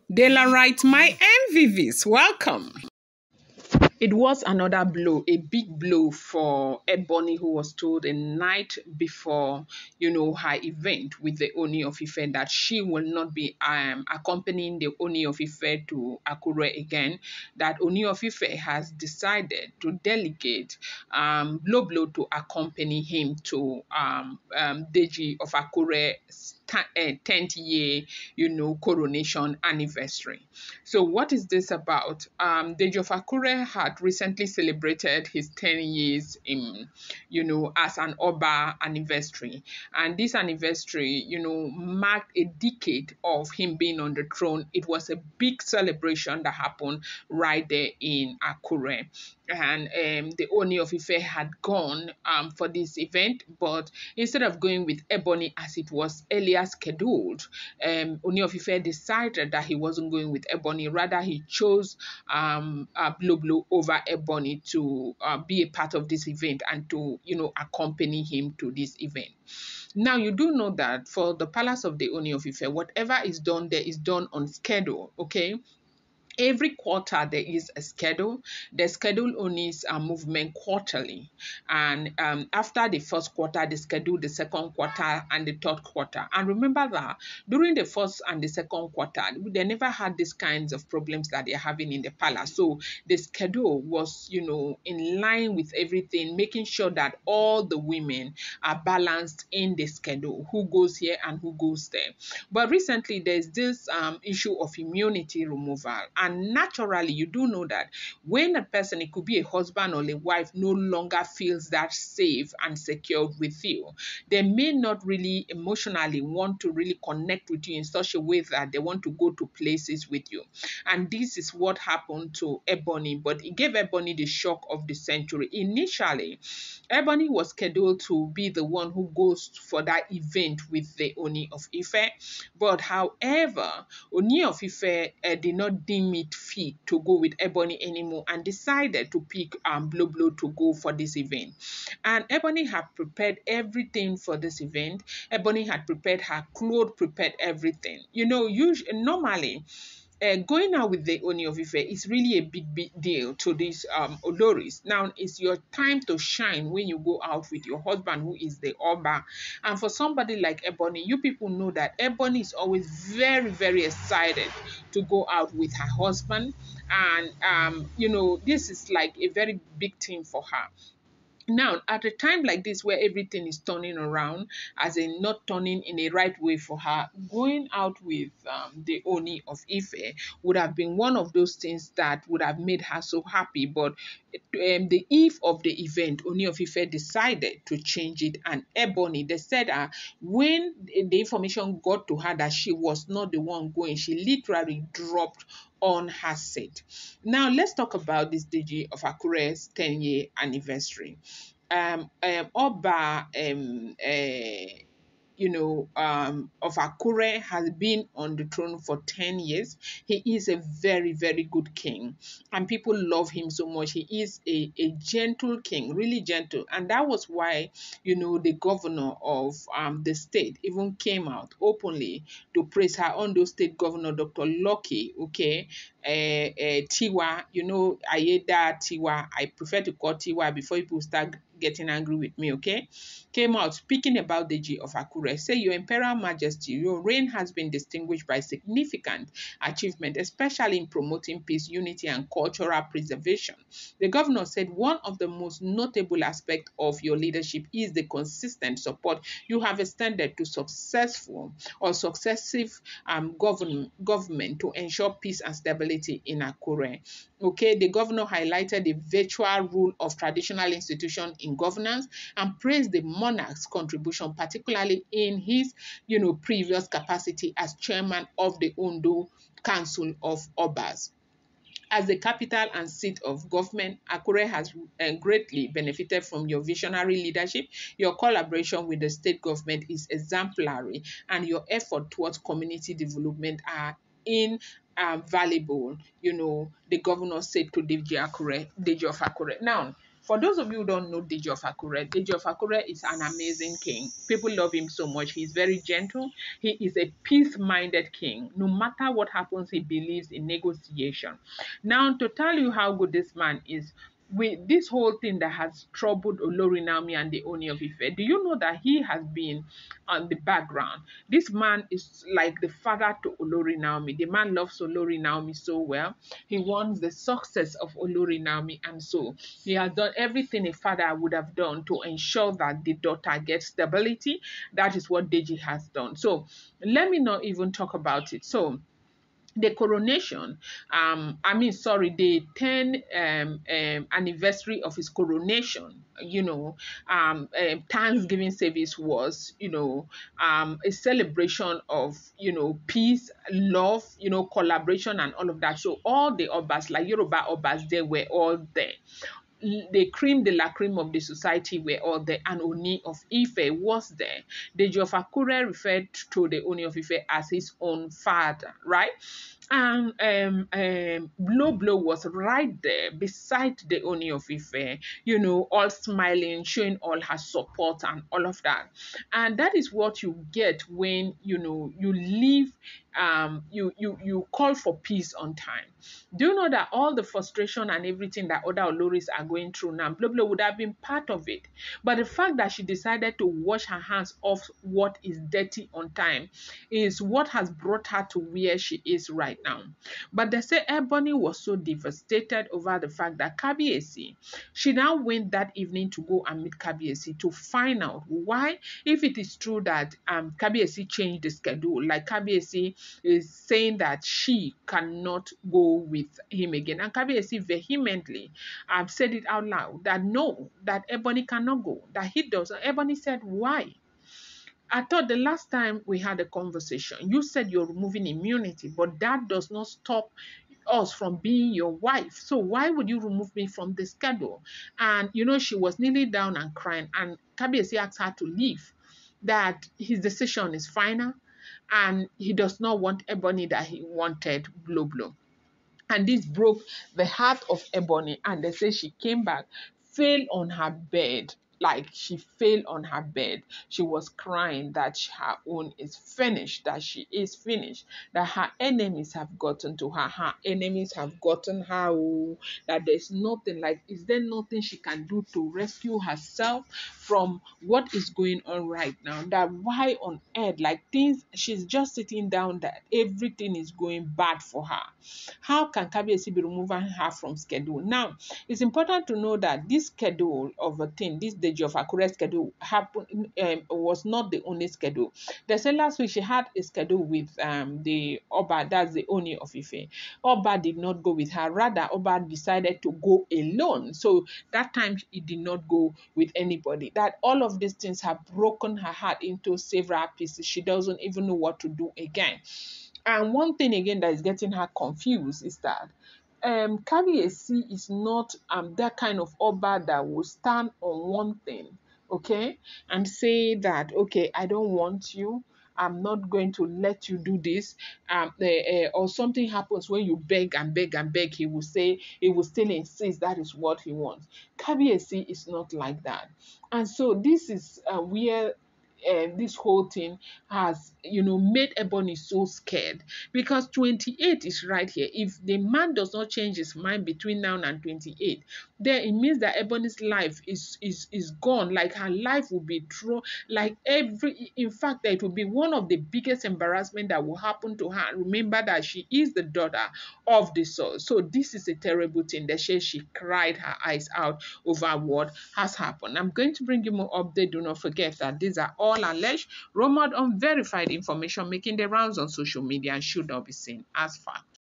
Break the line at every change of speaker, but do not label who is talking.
Dela writes, my MVVs, welcome. It was another blow, a big blow for Ebony, who was told the night before, her event with the Ooni of Ife that she will not be accompanying the Ooni of Ife to Akure again, that Ooni of Ife has decided to delegate Blublo to accompany him to Deji of Akure 10th year, coronation anniversary. So what is this about? Deji of Akure had recently celebrated his 10 years in, as an Oba anniversary. And this anniversary, marked a decade of him being on the throne. It was a big celebration that happened right there in Akure. And the Ooni of Ife had gone for this event, but instead of going with Ebony as it was earlier scheduled, Ooni of Ife decided that he wasn't going with Ebony. Rather, he chose Blublo over Ebony to be a part of this event and to, accompany him to this event. Now, you do know that for the palace of the Ooni of Ife, whatever is done there is done on schedule, okay? Every quarter, there is a schedule. The schedule Oni's movement quarterly. And after the first quarter, they schedule the second quarter and the third quarter. And remember that during the first and the second quarter, they never had these kinds of problems that they're having in the palace. So the schedule was, in line with everything, making sure that all the women are balanced in the schedule, who goes here and who goes there. But recently, there's this issue of immunity removal. And naturally, you do know that when a person, it could be a husband or a wife, no longer feels that safe and secured with you, they may not really emotionally want to really connect with you in such a way that they want to go to places with you. And this is what happened to Ebony, but it gave Ebony the shock of the century. Initially, Ebony was scheduled to be the one who goes for that event with the Ooni of Ife. But however, Ooni of Ife did not deem it fit to go with Ebony anymore and decided to pick Blublo to go for this event. And Ebony had prepared everything for this event. Ebony had prepared her clothes, prepared everything. Normally, going out with the Ooni of Ife is really a big deal to these Oloris. Now, it's your time to shine when you go out with your husband, who is the Oba. And for somebody like Ebony, you people know that Ebony is always very, very excited to go out with her husband. And, this is like a very big thing for her. Now, at a time like this where everything is turning around, as in not turning in a right way for her, going out with the Ooni of Ife would have been one of those things that would have made her so happy. But the eve of the event, Ooni of Ife decided to change it. And Ebony, they said when the information got to her that she was not the one going, she literally dropped on her seat. Now, let's talk about this Deji of Akure's 10-year anniversary. Oba of Akure has been on the throne for 10 years. He is a very, very good king, and people love him so much. He is a gentle king, really gentle. And that was why, the governor of the state even came out openly to praise her. Ondo State Governor Dr. Lucky, okay, Tiwa, Ayeda Tiwa. I prefer to call Tiwa before people start getting angry with me, okay? Came out speaking about the Deji of Akure. Say, Your Imperial Majesty, your reign has been distinguished by significant achievement, especially in promoting peace, unity, and cultural preservation. The governor said one of the most notable aspects of your leadership is the consistent support you have extended to successive government to ensure peace and stability in Akure. Okay, the governor highlighted the virtual role of traditional institutions in governance and praised the monarch's contribution, particularly in his, previous capacity as chairman of the Ondo Council of Obas. As the capital and seat of government, Akure has greatly benefited from your visionary leadership. Your collaboration with the state government is exemplary, and your effort towards community development are invaluable. The governor said to Deji of Akure. Now, For those of you who don't know Deji of Akure is an amazing king. People love him so much. He's very gentle. He is a peace-minded king. No matter what happens, he believes in negotiation. Now, to tell you how good this man is, with this whole thing that has troubled Olori Naomi and the Ooni of Ife, do you know that he has been on the background? This man is like the father to Olori Naomi. The man loves Olori Naomi so well. He wants the success of Olori Naomi, and so he has done everything a father would have done to ensure that the daughter gets stability. That is what Deji has done. So let me not even talk about it. So the coronation, the 10 anniversary of his coronation, Thanksgiving service was, a celebration of, peace, love, collaboration and all of that. So all the Obas, like Yoruba Obas, they were all there. The cream de la cream of the society were all there, and Ooni of Ife was there. Deji of Akure referred to the Ooni of Ife as his own father, right? And Blublo was right there beside the Ooni of Ife, all smiling, showing all her support and all of that. And that is what you get when, you leave, you call for peace on time. Do you know that all the frustration and everything that other Oloris are going through now, Blublo would have been part of it. But the fact that she decided to wash her hands off what is dirty on time is what has brought her to where she is right now. But they say Ebony was so devastated over the fact that Kabiyesi, she now went that evening to go and meet Kabiyesi to find out why, if it is true that Kabiyesi changed the schedule, like Kabiyesi is saying that she cannot go with him again. And Kabiyesi vehemently said it out loud that no, that Ebony cannot go, that he does. Ebony said, why? I thought the last time we had a conversation, you said you're removing immunity, but that does not stop us from being your wife. So why would you remove me from the schedule? And, she was nearly down and crying. And Kabiyesi asked her to leave, that his decision is final, and he does not want Ebony that he wanted Blublo. And this broke the heart of Ebony. And they say she came back, fell on her bed. Like she fell on her bed. She was crying that her own is finished, that she is finished, that her enemies have gotten to her. Her enemies have gotten her. Oh, that there's nothing, like, is there nothing she can do to rescue herself from what is going on right now? That why on earth, like things, she's just sitting down, that everything is going bad for her. How can Kabiyesi be removing her from schedule? Now, it's important to know that this schedule of a thing, this Deji of Akure schedule, was not the only schedule. They said last week she had a schedule with the Oba, that's the Ooni of Ife. Oba did not go with her. Rather, Oba decided to go alone. So that time he did not go with anybody. That all of these things have broken her heart into several pieces. She doesn't even know what to do again. And one thing again that is getting her confused is that Kabiyesi is not that kind of Oba that will stand on one thing, okay, and say that, okay, I don't want you, I'm not going to let you do this, or something happens when you beg and beg and beg, he will say, he will still insist that is what he wants. Kabiyesi is not like that. And so this is where this whole thing has, made Ebony so scared, because 28 is right here. If the man does not change his mind between now and 28, then it means that Ebony's life is gone. Like her life will be thrown, like in fact, that it will be one of the biggest embarrassment that will happen to her. Remember that she is the daughter of the soul. So this is a terrible thing. That she cried her eyes out over what has happened. I'm going to bring you more update. Do not forget that these are all alleged, rumored, unverified information making the rounds on social media and should not be seen as fact.